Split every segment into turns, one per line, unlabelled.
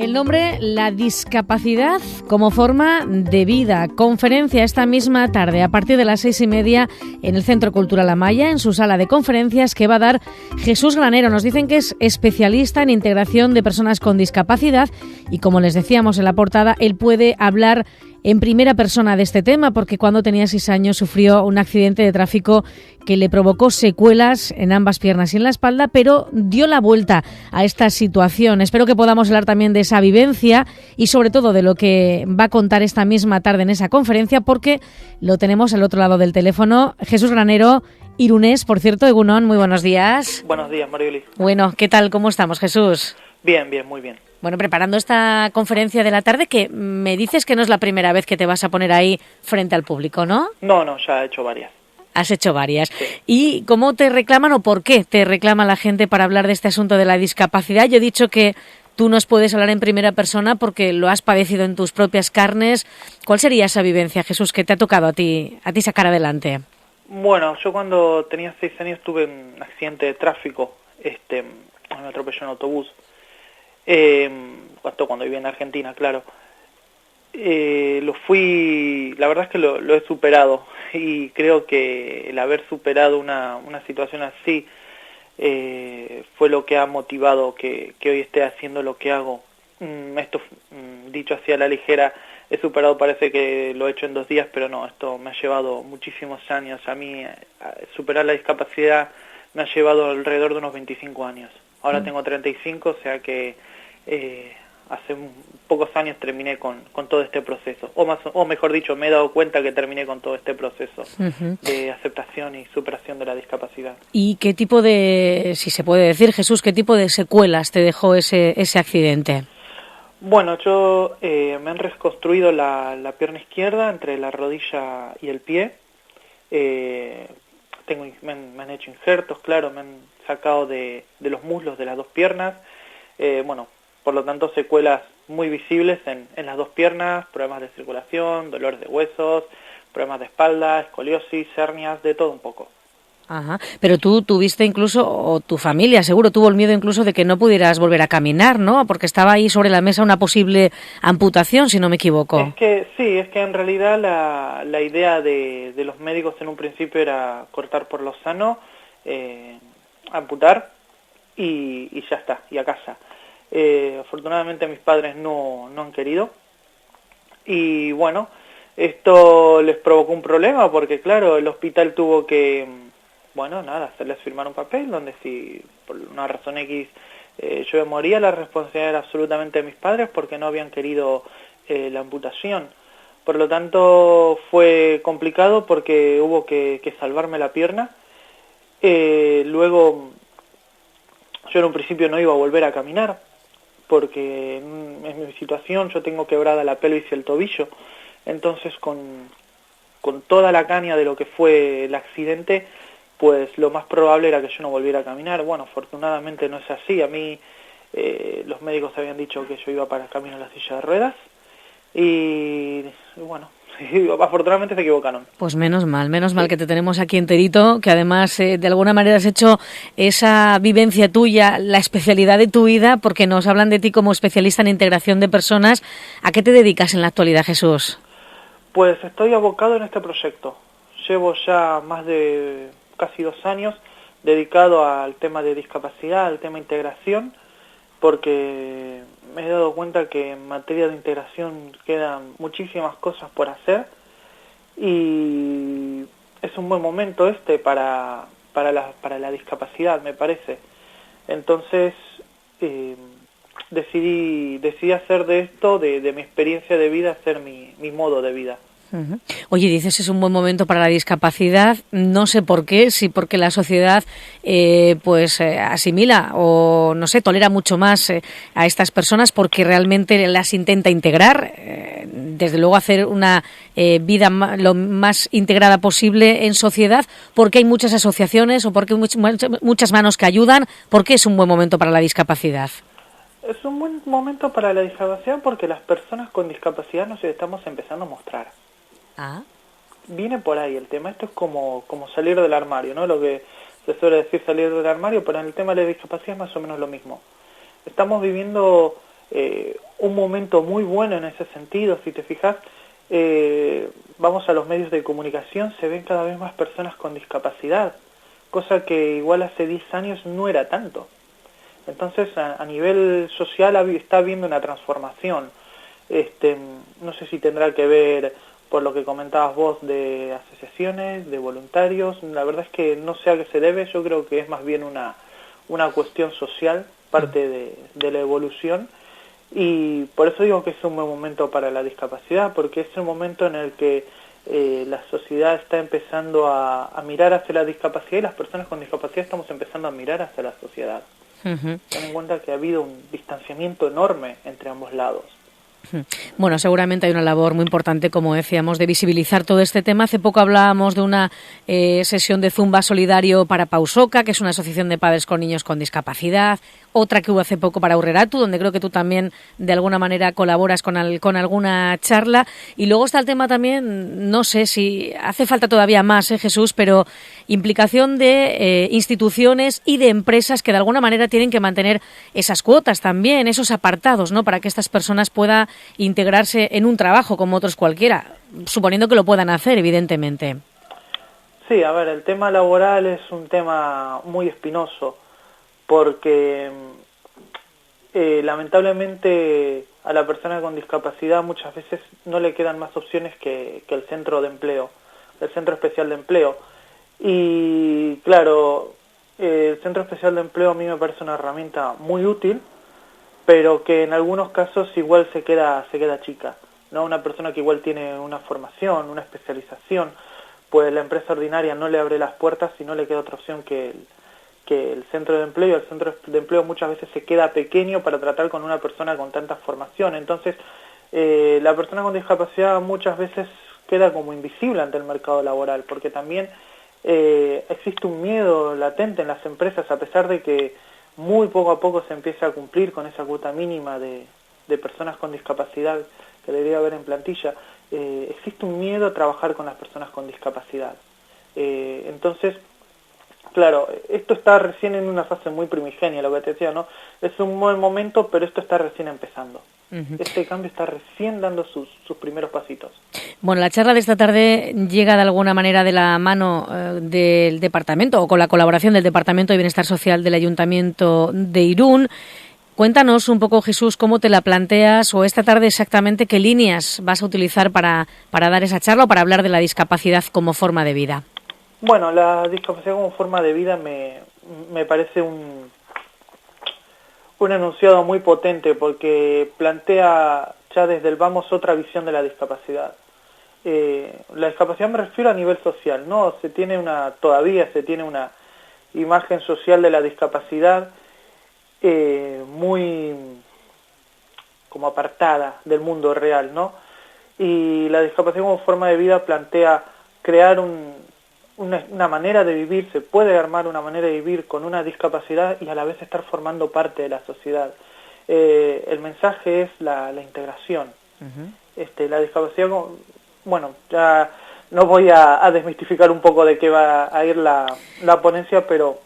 El nombre, la discapacidad como forma de vida. Conferencia esta misma tarde a partir de las 6:30 en el Centro Cultural Amaya, en su sala de conferencias, que va a dar Jesús Granero. Nos dicen que es especialista en integración de personas con discapacidad y, como les decíamos en la portada, él puede hablar en primera persona de este tema, porque cuando tenía 6 años sufrió un accidente de tráfico que le provocó secuelas en ambas piernas y en la espalda, pero dio la vuelta a esta situación. Espero que podamos hablar también de esa vivencia y sobre todo de lo que va a contar esta misma tarde en esa conferencia, porque lo tenemos al otro lado del teléfono. Jesús Granero, irunés, por cierto. Egunon, muy buenos días.
Buenos días, Marioli.
Bueno, ¿qué tal? ¿Cómo estamos, Jesús?
Bien, muy bien.
Bueno, preparando esta conferencia de la tarde, que me dices que no es la primera vez que te vas a poner ahí frente al público, ¿no?
No, ya he hecho varias.
Has hecho varias.
Sí.
¿Y cómo te reclaman o por qué te reclama la gente para hablar de este asunto de la discapacidad? Yo he dicho que tú nos puedes hablar en primera persona porque lo has padecido en tus propias carnes. ¿Cuál sería esa vivencia, Jesús, que te ha tocado a ti sacar adelante?
Bueno, yo cuando tenía 6 años tuve un accidente de tráfico. Me atropelló un autobús. Esto cuando vivía en Argentina, claro. La verdad es que lo he superado, y creo que el haber superado una situación así fue lo que ha motivado que hoy esté haciendo lo que hago. Dicho así a la ligera, he superado, parece que lo he hecho en 2 días, pero no, esto me ha llevado muchísimos años. A mí superar la discapacidad me ha llevado alrededor de unos 25 años. Ahora tengo 35, o sea que hace pocos años terminé con todo este proceso, o mejor dicho, me he dado cuenta que terminé con todo este proceso de aceptación y superación de la discapacidad.
¿Y qué tipo de, si se puede decir, Jesús, qué tipo de secuelas te dejó ese accidente?
Bueno, yo me han reconstruido la pierna izquierda entre la rodilla y el pie. Me han hecho injertos, claro, me han sacado de los muslos de las 2 piernas. Por lo tanto, secuelas muy visibles en las 2 piernas, problemas de circulación, dolores de huesos, problemas de espalda, escoliosis, hernias, de todo un poco.
Ajá. Pero tú tuviste incluso, o tu familia seguro tuvo el miedo incluso de que no pudieras volver a caminar, ¿no? Porque estaba ahí sobre la mesa una posible amputación, si no me equivoco.
Es que en realidad la idea de los médicos en un principio era cortar por lo sano, amputar y ya está, y a casa. Afortunadamente mis padres no han querido, y bueno, esto les provocó un problema porque claro, el hospital tuvo que, hacerles firmar un papel donde si por una razón X yo me moría, la responsabilidad era absolutamente de mis padres porque no habían querido la amputación. Por lo tanto fue complicado porque hubo que salvarme la pierna. Luego yo en un principio no iba a volver a caminar, porque en mi situación yo tengo quebrada la pelvis y el tobillo. Entonces con toda la caña de lo que fue el accidente, pues lo más probable era que yo no volviera a caminar. Bueno, afortunadamente no es así. A mí los médicos habían dicho que yo iba para camino en la silla de ruedas, y bueno, afortunadamente se equivocaron.
Pues menos mal que te tenemos aquí enterito, que además de alguna manera has hecho esa vivencia tuya, la especialidad de tu vida, porque nos hablan de ti como especialista en integración de personas. ¿A qué te dedicas en la actualidad, Jesús?
Pues estoy abocado en este proyecto. Llevo ya más de casi 2 años dedicado al tema de discapacidad, al tema de integración, porque me he dado cuenta que en materia de integración quedan muchísimas cosas por hacer, y es un buen momento para la discapacidad, me parece. Entonces decidí hacer de esto, de mi experiencia de vida, hacer mi modo de vida.
Uh-huh. Oye, dices es un buen momento para la discapacidad, no sé por qué, si porque la sociedad asimila o no sé, tolera mucho más a estas personas porque realmente las intenta integrar, desde luego hacer una vida lo más integrada posible en sociedad, porque hay muchas asociaciones o porque hay muchas manos que ayudan. ¿Por qué es un buen momento para la discapacidad?
Es un buen momento para la discapacidad porque las personas con discapacidad nos estamos empezando a mostrar. Viene por ahí el tema. Esto es como salir del armario, ¿no? Lo que se suele decir salir del armario, pero en el tema de la discapacidad es más o menos lo mismo. Estamos viviendo un momento muy bueno en ese sentido. Si te fijas, vamos a los medios de comunicación, se ven cada vez más personas con discapacidad, cosa que igual hace 10 años no era tanto. Entonces, a nivel social está habiendo una transformación. No sé si tendrá que ver, por lo que comentabas vos, de asociaciones, de voluntarios. La verdad es que no sé a qué se debe. Yo creo que es más bien una cuestión social, parte de la evolución. Y por eso digo que es un buen momento para la discapacidad, porque es el momento en el que la sociedad está empezando a mirar hacia la discapacidad, y las personas con discapacidad estamos empezando a mirar hacia la sociedad. Ten en cuenta que ha habido un distanciamiento enorme entre ambos lados.
Bueno, seguramente hay una labor muy importante, como decíamos, de visibilizar todo este tema. Hace poco hablábamos de una sesión de Zumba solidario para Pausoca, que es una asociación de padres con niños con discapacidad. Otra que hubo hace poco para Aurreratu, donde creo que tú también de alguna manera colaboras con alguna charla. Y luego está el tema también, no sé si hace falta todavía más, Jesús, pero implicación de instituciones y de empresas que de alguna manera tienen que mantener esas cuotas también, esos apartados, ¿no?, para que estas personas puedan integrarse en un trabajo como otros cualquiera, suponiendo que lo puedan hacer, evidentemente.
Sí, a ver, el tema laboral es un tema muy espinoso, porque lamentablemente a la persona con discapacidad muchas veces no le quedan más opciones que el centro de empleo, el centro especial de empleo. Y claro, el centro especial de empleo a mí me parece una herramienta muy útil, pero que en algunos casos igual se queda chica, ¿no? Una persona que igual tiene una formación, una especialización, pues la empresa ordinaria no le abre las puertas y no le queda otra opción que el centro de empleo. El centro de empleo muchas veces se queda pequeño para tratar con una persona con tanta formación. Entonces, la persona con discapacidad muchas veces queda como invisible ante el mercado laboral, porque también existe un miedo latente en las empresas, a pesar de que muy poco a poco se empieza a cumplir con esa cuota mínima de personas con discapacidad que debería haber en plantilla. Existe un miedo a trabajar con las personas con discapacidad. Entonces, claro, esto está recién en una fase muy primigenia, lo que te decía, ¿no? Es un buen momento, pero esto está recién empezando. Este cambio está recién dando sus primeros pasitos.
Bueno, la charla de esta tarde llega de alguna manera de la mano del departamento, o con la colaboración del Departamento de Bienestar Social del Ayuntamiento de Irún. Cuéntanos un poco, Jesús, cómo te la planteas, o esta tarde exactamente qué líneas vas a utilizar para dar esa charla o para hablar de la discapacidad como forma de vida.
Bueno, la discapacidad como forma de vida me parece un enunciado muy potente, porque plantea ya desde el vamos otra visión de la discapacidad. La discapacidad me refiero a nivel social, ¿no? Todavía se tiene una imagen social de la discapacidad muy como apartada del mundo real, ¿no? Y la discapacidad como forma de vida plantea crear una manera de vivir. Se puede armar una manera de vivir con una discapacidad y a la vez estar formando parte de la sociedad. El mensaje es la integración. La discapacidad, bueno, ya no voy a desmistificar un poco de qué va a ir la ponencia, pero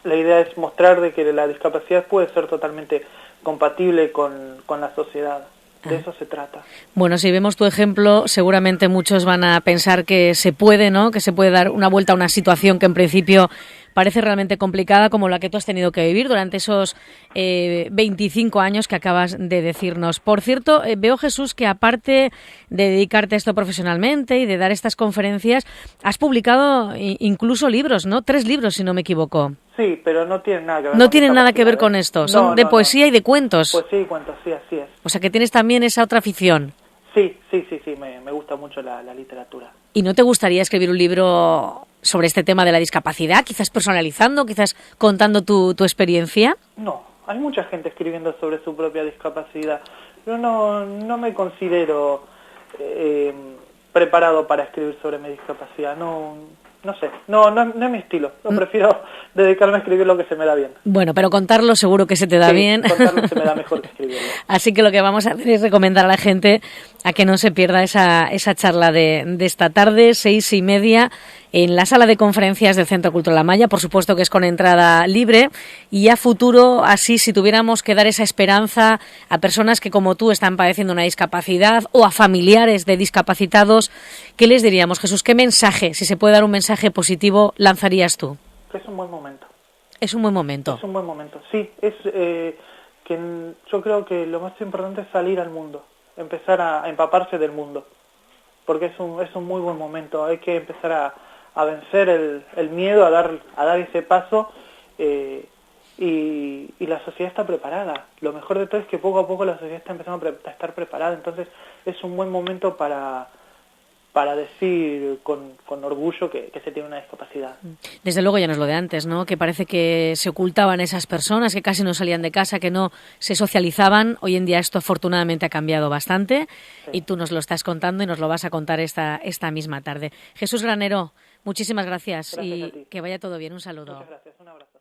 la idea es mostrar de que la discapacidad puede ser totalmente compatible con la sociedad. De eso se trata.
Bueno, si vemos tu ejemplo, seguramente muchos van a pensar que se puede, ¿no?, que se puede dar una vuelta a una situación que en principio parece realmente complicada, como la que tú has tenido que vivir durante esos 25 años que acabas de decirnos. Por cierto, veo, Jesús, que aparte de dedicarte a esto profesionalmente y de dar estas conferencias, has publicado incluso libros, ¿no? 3 libros, si no me equivoco.
Sí, pero no tienen nada que ver.
No tienen nada que ver con esto, son de poesía y de cuentos.
Poesía y cuentos, sí, así es.
O sea que tienes también esa otra afición.
Sí, me gusta mucho la literatura.
¿Y no te gustaría escribir un libro sobre este tema de la discapacidad, quizás personalizando, quizás contando tu experiencia?
No, hay mucha gente escribiendo sobre su propia discapacidad. Yo no me considero preparado para escribir sobre mi discapacidad. No sé, no es mi estilo. Yo prefiero dedicarme a escribir lo que se me da bien.
Bueno, pero contarlo seguro que se te da bien.
Contarlo se me da mejor que escribirlo.
Así que lo que vamos a hacer es recomendar a la gente a que no se pierda esa charla de esta tarde, 6:30, en la sala de conferencias del Centro Cultural La Maya, por supuesto que es con entrada libre, y a futuro, así, si tuviéramos que dar esa esperanza a personas que como tú están padeciendo una discapacidad o a familiares de discapacitados, ¿qué les diríamos, Jesús? ¿Qué mensaje, si se puede dar un mensaje positivo, lanzarías tú?
Es un buen momento.
Es un buen momento.
Es un buen momento, sí. Yo creo que lo más importante es salir al mundo, empezar a empaparse del mundo, porque es un muy buen momento. Hay que empezar a vencer el miedo, a dar ese paso, y la sociedad está preparada. Lo mejor de todo es que poco a poco la sociedad está empezando a estar preparada, entonces es un buen momento para decir con orgullo que se tiene una discapacidad.
Desde luego ya no es lo de antes, ¿no? Que parece que se ocultaban esas personas, que casi no salían de casa, que no se socializaban. Hoy en día esto afortunadamente ha cambiado bastante, sí. Y tú nos lo estás contando y nos lo vas a contar esta misma tarde. Jesús Granero, muchísimas gracias y que vaya todo bien. Un saludo.
Muchas gracias, un abrazo.